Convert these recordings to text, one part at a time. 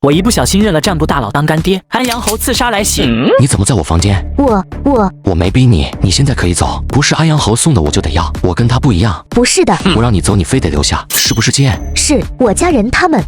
我一不小心认了战部大佬当干爹，安阳侯刺杀来袭。你怎么在我房间？我没逼你，你现在可以走。不是安阳侯送的我就得要，我跟他不一样。不是的，我让你走，你非得留下，是不是贱？是我家人他们。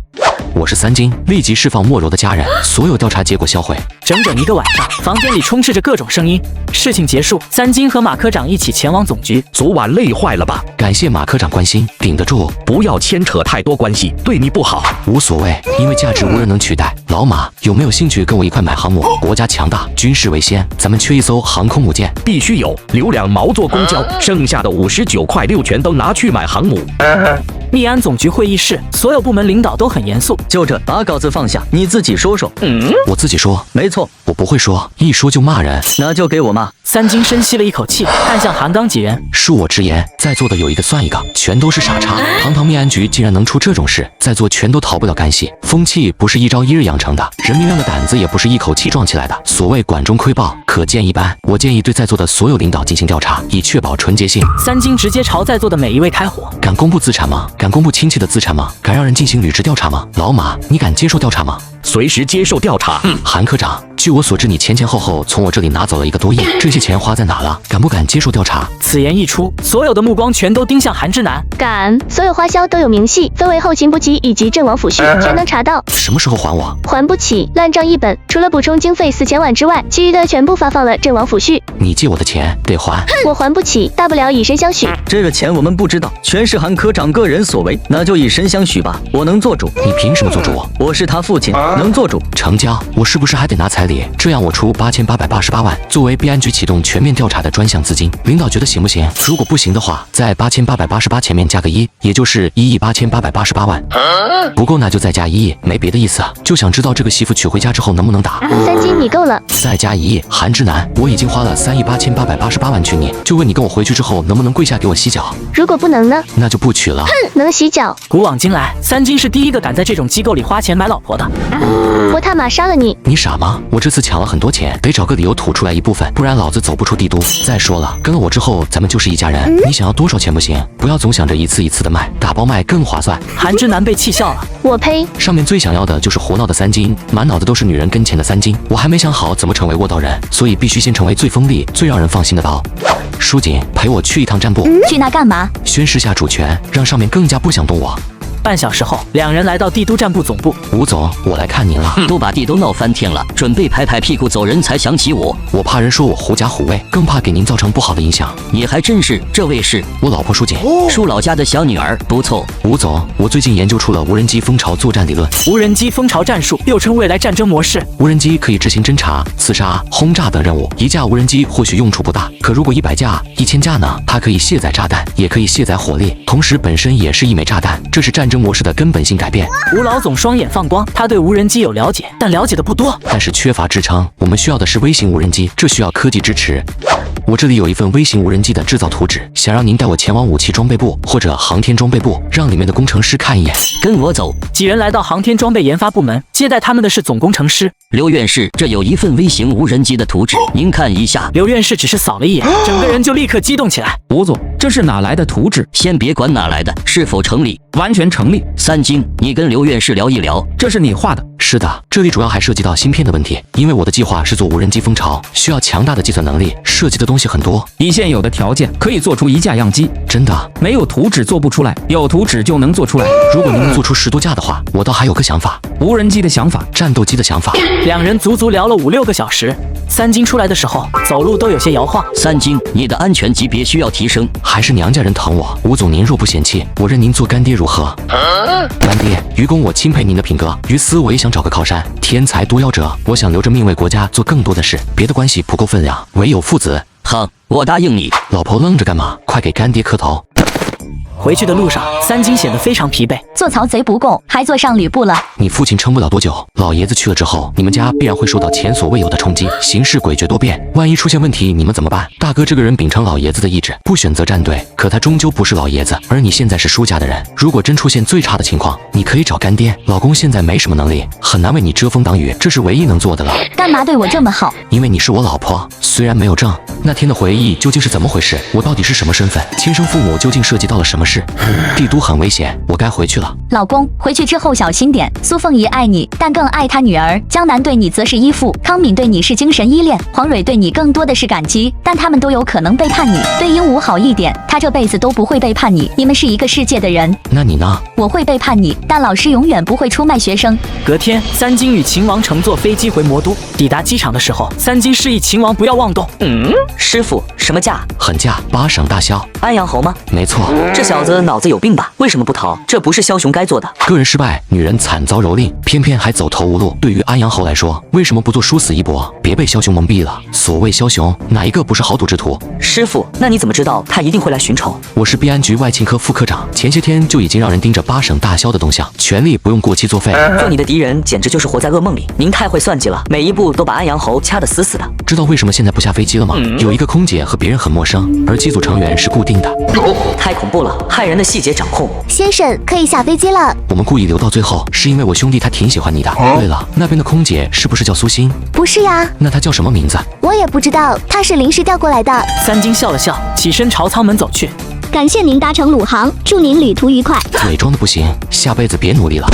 我是三金，立即释放莫柔的家人，所有调查结果销毁。整整一个晚上，房间里充斥着各种声音。事情结束，三金和马科长一起前往总局。昨晚累坏了吧？感谢马科长关心，顶得住。不要牵扯太多关系，对你不好。无所谓，因为价值无人能取代。老马有没有兴趣跟我一块买航母？国家强大，军事为先，咱们缺一艘航空母舰，必须有，6两毛坐公交，剩下的59块6全都拿去买航母。密安总局会议室，所有部门领导都很严肃。就这，把稿子放下，你自己说说。我自己说。没错，我不会说，一说就骂人。那就给我骂。三金深吸了一口气，看向韩刚几人。恕我直言，在座的有一个算一个，全都是傻叉。堂堂密安局竟然能出这种事，在座全都逃不了干系。风气不是一朝一日养成的，人民亮的胆子也不是一口气壮起来的。所谓管中窥豹，可见一斑。我建议对在座的所有领导进行调查，以确保纯洁性。三金直接朝在座的每一位开火。敢公布资产吗？敢公布亲戚的资产吗？敢让人进行履职调查吗？老马，你敢接受调查吗？随时接受调查。韩科长，据我所知，你前后从我这里拿走了1个多亿，这些钱花在哪了？敢不敢接受调查？此言一出，所有的目光全都盯向韩之南。敢，所有花销都有明细，分为后勤补给以及阵亡抚恤，全能查到。什么时候还我？还不起，烂账1本，除了补充经费4000万之外，其余的全部发放了阵亡抚恤。你借我的钱得还。我还不起，大不了以身相许。这个钱我们不知道，全是韩科长个人所为，那就以身相许吧。我能做主。你凭什么做主我？我是他父亲，能做主。成交。我是不是还得拿彩礼？这样我出8888万，作为边安局启动全面调查的专项资金。领导觉得行不行？如果不行的话，在8888前面加个1，也就是1亿8888万。不够那就再加1亿，没别的意思，就想知道这个媳妇娶回家之后能不能打。三金你够了，再加1亿。韩之南，我已经花了3亿8888万娶你，就问你跟我回去之后能不能跪下给我洗脚？如果不能呢？那就不娶了。能洗脚。古往今来，三金是第一个敢在这种机构里花钱买老婆的。我他妈杀了你！你傻吗？我这次抢了很多钱，得找个理由吐出来一部分，不然老子走不出帝都。再说了，跟了我之后，咱们就是一家人。你想要多少钱不行？不要总想着一次一次的卖，打包卖更划算。韩之南被气笑了。我呸！上面最想要的就是胡闹的三金，满脑子都是女人跟钱的三金。我还没想好怎么成为卧道人，所以必须先成为最锋利、最让人放心的刀。书锦，陪我去一趟战部。去那干嘛？宣示下主权，让上面更加不想动我。半小时后，两人来到帝都战部总部。吴总，我来看您了。都把地都闹翻天了，准备拍拍屁股走人才想起我。我怕人说我狐假虎威，更怕给您造成不好的影响。你还真是，这位是我老婆舒锦，舒老家的小女儿，不错。吴总，我最近研究出了无人机蜂巢作战理论。无人机蜂巢战术又称未来战争模式。无人机可以执行侦察、刺杀、轰炸等任务。一架无人机或许用处不大，可如果100架、1000架呢？它可以卸载炸弹，也可以卸载火力，同时本身也是一枚炸弹。这是战争模式的根本性改变。吴老总双眼放光，他对无人机有了解，但了解的不多。但是缺乏支撑，我们需要的是微型无人机，这需要科技支持。我这里有一份微型无人机的制造图纸，想让您带我前往武器装备部或者航天装备部，让里面的工程师看一眼。跟我走。几人来到航天装备研发部门，接待他们的是总工程师刘院士。这有一份微型无人机的图纸，您看一下。刘院士只是扫了一眼，整个人就立刻激动起来。吴总，这是哪来的图纸？先别管哪来的，是否成立？完全成立。三金，你跟刘院士聊一聊。这是你画的？是的，这里主要还涉及到芯片的问题，因为我的计划是做无人机蜂巢，需要强大的计算能力，涉及的东西很多。以现有的条件，可以做出1架样机。真的？没有图纸做不出来，有图纸就能做出来。如果您能做出10多架的话，我倒还有个想法。无人机的想法，战斗机的想法。两人足足聊了5、6个小时。三金出来的时候，走路都有些摇晃。三金，你的安全级别需要提升。还是娘家人疼我。吴总，您若不嫌弃，我认您做干爹如何？干爹，于公我钦佩您的品格，于私我也想找个靠山，天才多夭折。我想留着命为国家做更多的事，别的关系不够分量，唯有父子。好，我答应你。老婆愣着干嘛？快给干爹磕头。回去的路上，三金显得非常疲惫。做曹贼不够，还做上吕布了。你父亲撑不了多久，老爷子去了之后，你们家必然会受到前所未有的冲击，形势诡谲多变。万一出现问题，你们怎么办？大哥这个人秉承老爷子的意志，不选择站队，可他终究不是老爷子，而你现在是舒家的人。如果真出现最差的情况，你可以找干爹。老公现在没什么能力，很难为你遮风挡雨，这是唯一能做的了。干嘛对我这么好？因为你是我老婆，虽然没有证。那天的回忆究竟是怎么回事？我到底是什么身份？亲生父母究竟涉及到了什么事？事？帝都很危险，我该回去了。老公，回去之后小心点。苏凤仪爱你，但更爱她女儿。江南对你则是依附，康敏对你是精神依恋，黄蕊对你更多的是感激，但他们都有可能背叛你。对鹦鹉好一点，他这辈子都不会背叛你。你们是一个世界的人。那你呢？我会背叛你，但老师永远不会出卖学生。隔天，三金与秦王乘坐飞机回魔都。抵达机场的时候，三金示意秦王不要妄动。师傅，什么价？狠价，8省大萧。安阳侯吗？没错。这小子脑子有病吧？为什么不逃？这不是枭雄该做的。个人失败，女人惨遭蹂躏，偏偏还走投无路。对于安阳侯来说，为什么不做殊死一搏？别被枭雄蒙蔽了。所谓枭雄，哪一个不是豪赌之徒？师傅，那你怎么知道他一定会来寻仇？我是币安局外勤科副科长，前些天就已经让人盯着8省大萧的动向，权力不用过期作废。做你的敌人简直就是活在噩梦里。您太会算计了，每一步都把安阳侯掐得死死的。知道为什么现在不下飞机了吗？有一个空姐和别人很陌生，而机组成员是固定的。太恐怖了，骇人的细节掌控。先生，可以下飞机了。我们故意留到最后，是因为我兄弟他挺喜欢你的。对了，那边的空姐是不是叫苏欣？不是呀。那她叫什么名字？我也不知道，她是临时调过来的。三金笑了笑，起身朝舱门走去。感谢您搭乘鲁航，祝您旅途愉快。伪装的不行，下辈子别努力了。